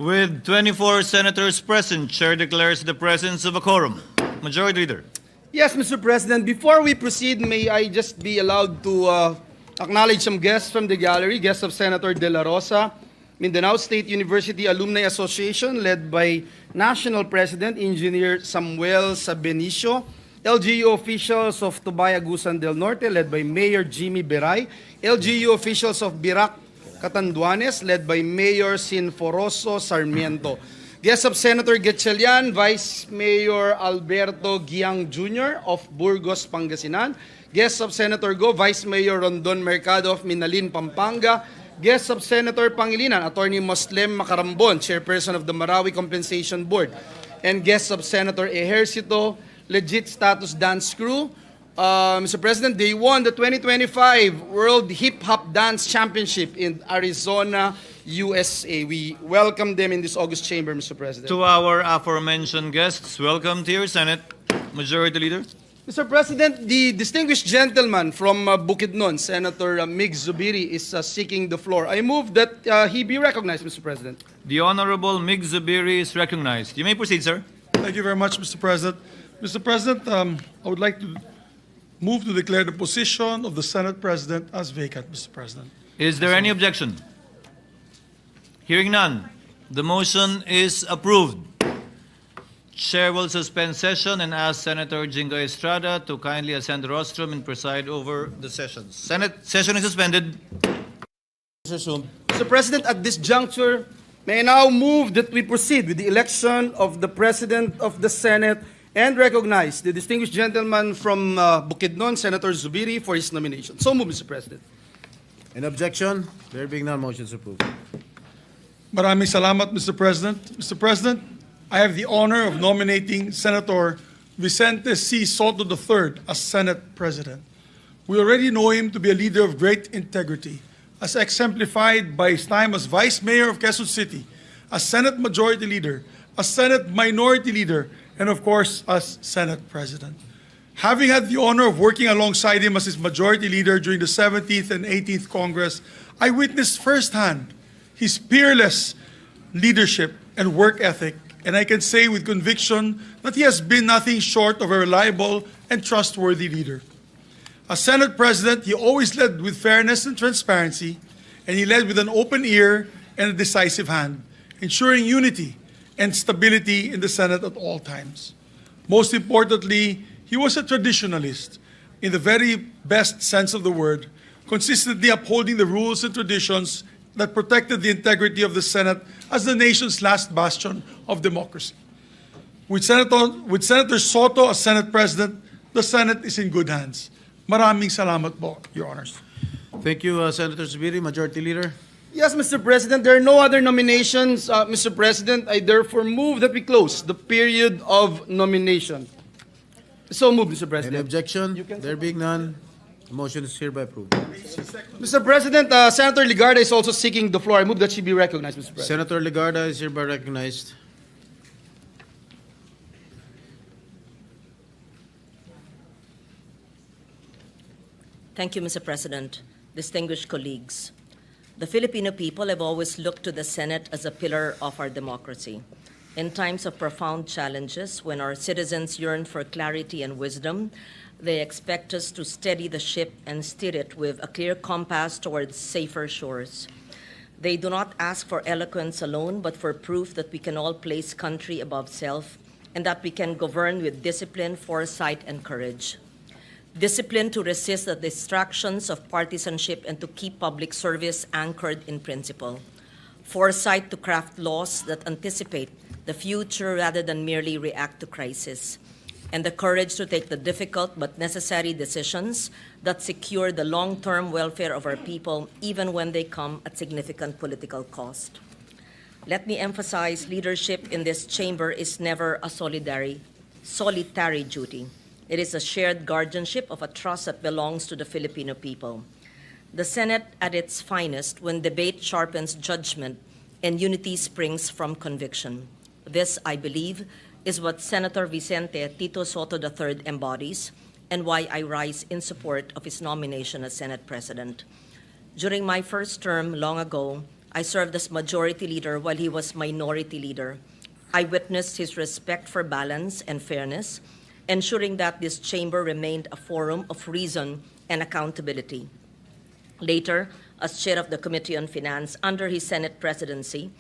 With 24 senators present, Chair declares the presence of a quorum. Majority Leader. Yes, Mr. President. Before we proceed, may I just be allowed to acknowledge some guests from the gallery, guests of Senator De La Rosa, Mindanao State University Alumni Association, led by National President Engineer Samuel Sabenicio, LGU officials of Tubaya-Agusan del Norte, led by Mayor Jimmy Beray, LGU officials of Birac, Catanduanes, led by Mayor Sinforoso Sarmiento. Guests of Senator Gatchalian, Vice Mayor Alberto Giang Jr. of Burgos, Pangasinan. Guests of Senator Go, Vice Mayor Rondon Mercado of Minalin, Pampanga. Guests of Senator Pangilinan, Attorney Moslem Macarambon, Chairperson of the Marawi Compensation Board. And guests of Senator Ejercito, Legit Status Dance Crew. Mr. President, they won the 2025 World Hip Hop Dance Championship in Arizona, USA. We welcome them in this August chamber, Mr. President. To our aforementioned guests, welcome to your Senate. Majority Leader. Mr. President, the distinguished gentleman from Bukidnon, Senator Mig Zubiri, is seeking the floor. I move that he be recognized, Mr. President. The Honorable Mig Zubiri is recognized. You may proceed, sir. Thank you very much, Mr. President. Mr. President, I would like to move to declare the position of the Senate President as vacant, Mr. President. Is there any objection? Hearing none, the motion is approved. Chair will suspend session and ask Senator Jingo Estrada to kindly ascend the rostrum and preside over the session. Senate session is suspended. Mr. President, at this juncture, may I now move that we proceed with the election of the President of the Senate and recognize the distinguished gentleman from Bukidnon, Senator Zubiri, for his nomination. So move, Mr. President. An objection? There being none, motion is approved. Maraming salamat, Mr. President. Mr. President, I have the honor of nominating Senator Vicente C. Sotto III as Senate President. We already know him to be a leader of great integrity, as exemplified by his time as Vice Mayor of Quezon City, as Senate Majority Leader, as Senate Minority Leader, and of course, as Senate President. Having had the honor of working alongside him as his Majority Leader during the 17th and 18th Congress, I witnessed firsthand his peerless leadership and work ethic, and I can say with conviction that he has been nothing short of a reliable and trustworthy leader. As Senate President, he always led with fairness and transparency, and he led with an open ear and a decisive hand, ensuring unity and stability in the Senate at all times. Most importantly, he was a traditionalist in the very best sense of the word, consistently upholding the rules and traditions that protected the integrity of the Senate as the nation's last bastion of democracy. With Senator Sotto as Senate President, the Senate is in good hands. Maraming salamat po, Your Honors. Thank you, Senator Zubiri. Majority Leader. Yes, Mr. President, there are no other nominations. Mr. President, I therefore move that we close the period of nomination. So move, Mr. President. Any objection? There being none, the motion is hereby approved. Mr. President, Senator Ligarda is also seeking the floor. I move that she be recognized, Mr. President. Senator Legarda is hereby recognized. Thank you, Mr. President. Distinguished colleagues, the Filipino people have always looked to the Senate as a pillar of our democracy. In times of profound challenges, when our citizens yearn for clarity and wisdom, they expect us to steady the ship and steer it with a clear compass towards safer shores. They do not ask for eloquence alone, but for proof that we can all place country above self and that we can govern with discipline, foresight, and courage. Discipline to resist the distractions of partisanship and to keep public service anchored in principle. Foresight to craft laws that anticipate the future rather than merely react to crisis. And the courage to take the difficult but necessary decisions that secure the long-term welfare of our people, even when they come at significant political cost. Let me emphasize, leadership in this chamber is never a solitary duty. It is a shared guardianship of a trust that belongs to the Filipino people. The Senate at its finest when debate sharpens judgment and unity springs from conviction. This, I believe, is what Senator Vicente Tito Sotto III embodies and why I rise in support of his nomination as Senate President. During my first term long ago, I served as majority leader while he was minority leader. I witnessed his respect for balance and fairness, ensuring that this chamber remained a forum of reason and accountability. Later, as chair of the Committee on Finance under his Senate presidency,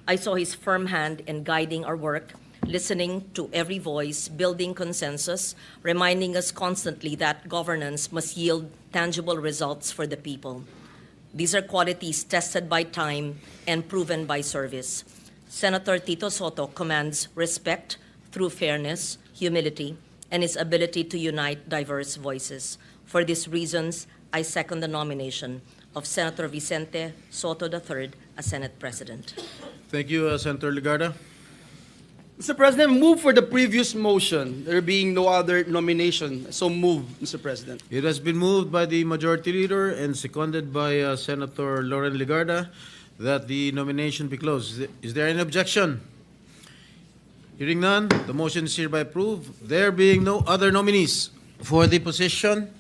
I saw his firm hand in guiding our work, listening to every voice, building consensus, reminding us constantly that governance must yield tangible results for the people. These are qualities tested by time and proven by service. Senator Tito Sotto commands respect through fairness, humility, and his ability to unite diverse voices. For these reasons, I second the nomination of Senator Vicente Sotto III as Senate President. Thank you, Senator Legarda. Mr. President, move for the previous motion, there being no other nomination. So move, Mr. President. It has been moved by the Majority Leader and seconded by Senator Lauren Legarda that the nomination be closed. Is there any objection? Hearing none, the motion is hereby approved. There being no other nominees for the position,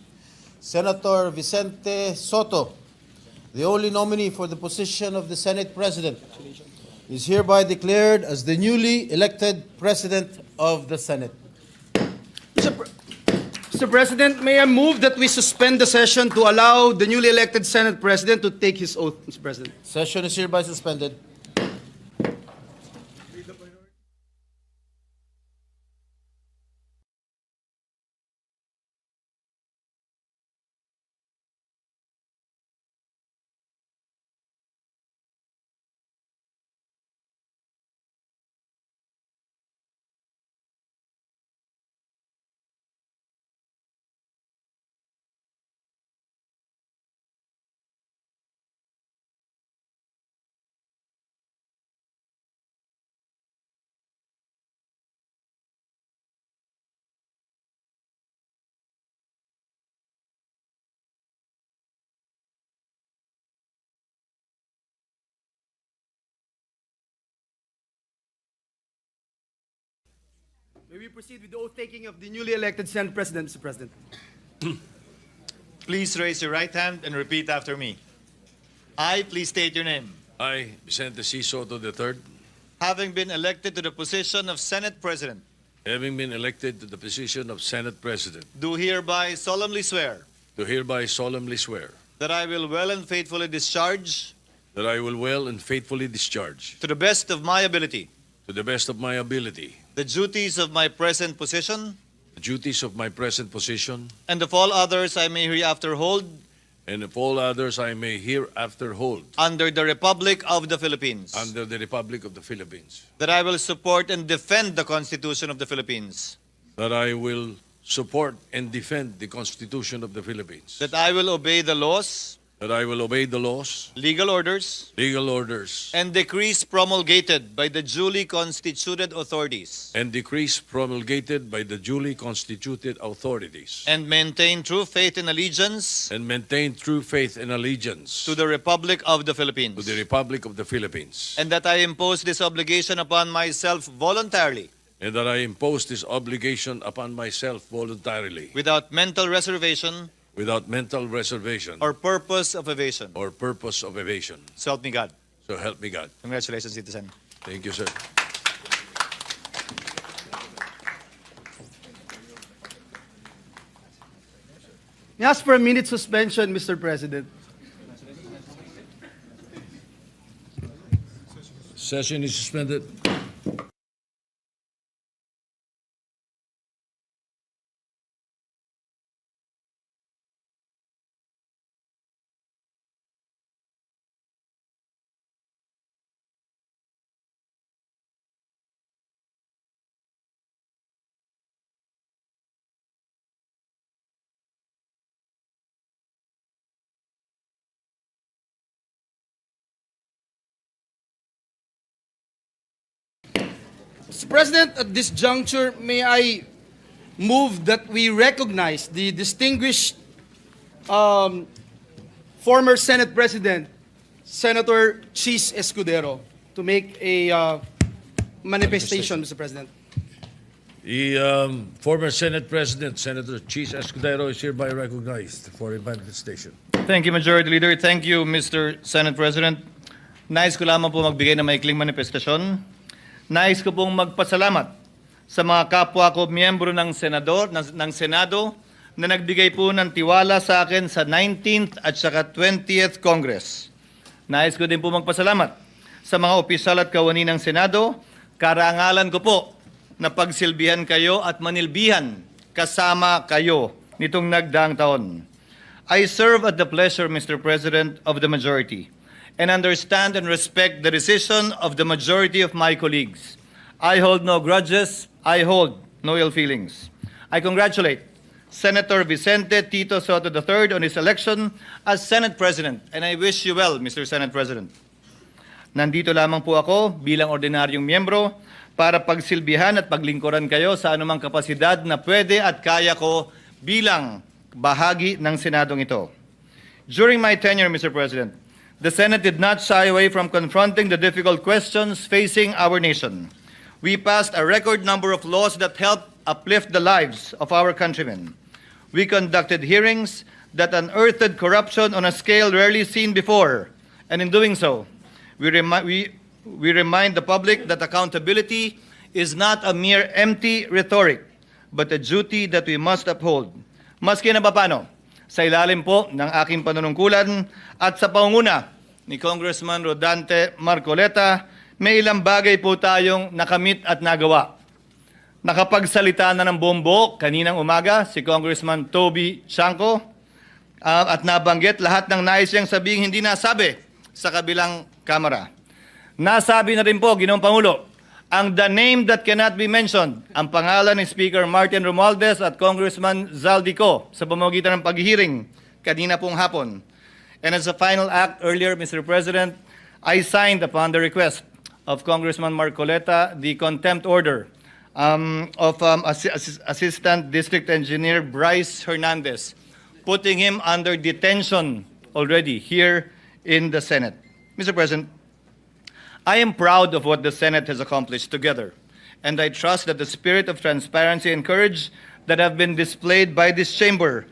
Senator Vicente Sotto, the only nominee for the position of the Senate President, is hereby declared as the newly elected President of the Senate. Mr. President, may I move that we suspend the session to allow the newly elected Senate President to take his oath, Mr. President. Session is hereby suspended. May we proceed with the oath taking of the newly elected Senate President, Mr. President. Please raise your right hand and repeat after me. I, please state your name. I, Vicente C. Sotto III, Having been elected to the position of Senate President, having been elected to the position of Senate President, do hereby solemnly swear do hereby solemnly swear that I will well and faithfully discharge, that I will well and faithfully discharge, to the best of my ability, to the best of my ability, the duties of my present position the duties of my present position, and of all others I may hereafter hold and of all others I may hereafter hold under the Republic of the Philippines. under the Republic of the Philippines, That I will support and defend the Constitution of the Philippines. that I will support and defend the Constitution of the Philippines, That I will obey the laws, that I will obey the laws, legal orders, legal orders, and decrees promulgated by the duly constituted authorities, and decrees promulgated by the duly constituted authorities, and maintain true faith and allegiance and maintain true faith and allegiance to the Republic of the to Philippines. the Republic of the Philippines, And that I impose this obligation upon myself voluntarily, and that I impose this obligation upon myself voluntarily, without mental reservation without mental reservation or purpose of evasion. or purpose of evasion. So help me God. So help me God. Congratulations, citizen. Thank you, sir. May I ask for a minute suspension, Mr. President. Session is suspended. Mr. President, at this juncture, may I move that we recognize the distinguished former Senate President, Senator Chiz Escudero, to make a manifestation, Mr. President. The former Senate President, Senator Chiz Escudero, is hereby recognized for a manifestation. Thank you, Majority Leader. Thank you, Mr. Senate President. Nais ko lamang po magbigay ng maikling manifestasyon. Nais ko pong magpasalamat sa mga kapwa ko miyembro ng Senado na nagbigay po ng tiwala sa akin sa 19th at saka 20th Congress. Nais ko din po magpasalamat sa mga opisyal at kawani ng Senado. Karangalan ko po na pagsilbihan kayo at manilbihan kasama kayo nitong nagdaang taon. I serve at the pleasure, Mr. President, of the majority and understand and respect the decision of the majority of my colleagues. I hold no grudges. I hold no ill feelings. I congratulate Senator Vicente Tito Sotto III on his election as Senate President, and I wish you well, Mr. Senate President. Nandito lamang po ako bilang ordinaryong miyembro para pagsilbihan at paglingkuran kayo sa anumang kapasidad na pwede at kaya ko bilang bahagi ng Senadong ito. During my tenure, Mr. President, the Senate did not shy away from confronting the difficult questions facing our nation. We passed a record number of laws that helped uplift the lives of our countrymen. We conducted hearings that unearthed corruption on a scale rarely seen before, and in doing so, we remind the public that accountability is not a mere empty rhetoric, but a duty that we must uphold. Maski na papano, sa ilalim po ng aking panunungkulan at sa pangunguna ni Congressman Rodante Marcoleta, may ilang bagay po tayong nakamit at nagawa. Nakapagsalita na ng bombo kaninang umaga si Congressman Toby Chanco at nabanggit lahat ng nais niyang sabihin hindi nasabi sa kabilang kamera. Nasabi na rin po, Ginoong Pangulo, ang the name that cannot be mentioned, ang pangalan ni Speaker Martin Romualdez at Congressman Zaldico sa pamamagitan ng paghihiring kanina pong hapon. And as a final act earlier, Mr. President, I signed upon the request of Congressman Marcoleta the contempt order of Assistant District Engineer Bryce Hernandez, putting him under detention already here in the Senate. Mr. President, I am proud of what the Senate has accomplished together, and I trust that the spirit of transparency and courage that have been displayed by this chamber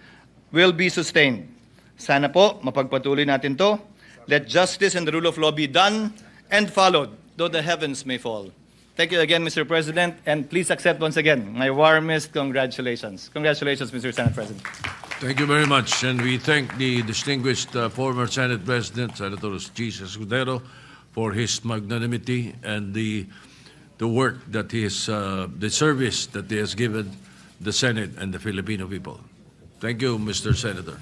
will be sustained. Sana po, mapagpatuloy natin to. Let justice and the rule of law be done and followed, though the heavens may fall. Thank you again, Mr. President, and please accept once again my warmest congratulations. Congratulations, Mr. Senate President. Thank you very much, and we thank the distinguished former Senate President, Senator Chiz Escudero, for his magnanimity and the work that he has, the service that he has given the Senate and the Filipino people. Thank you, Mr. Senator.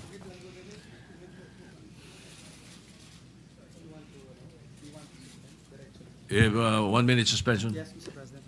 You have 1 minute suspension. Yes, Mr. President.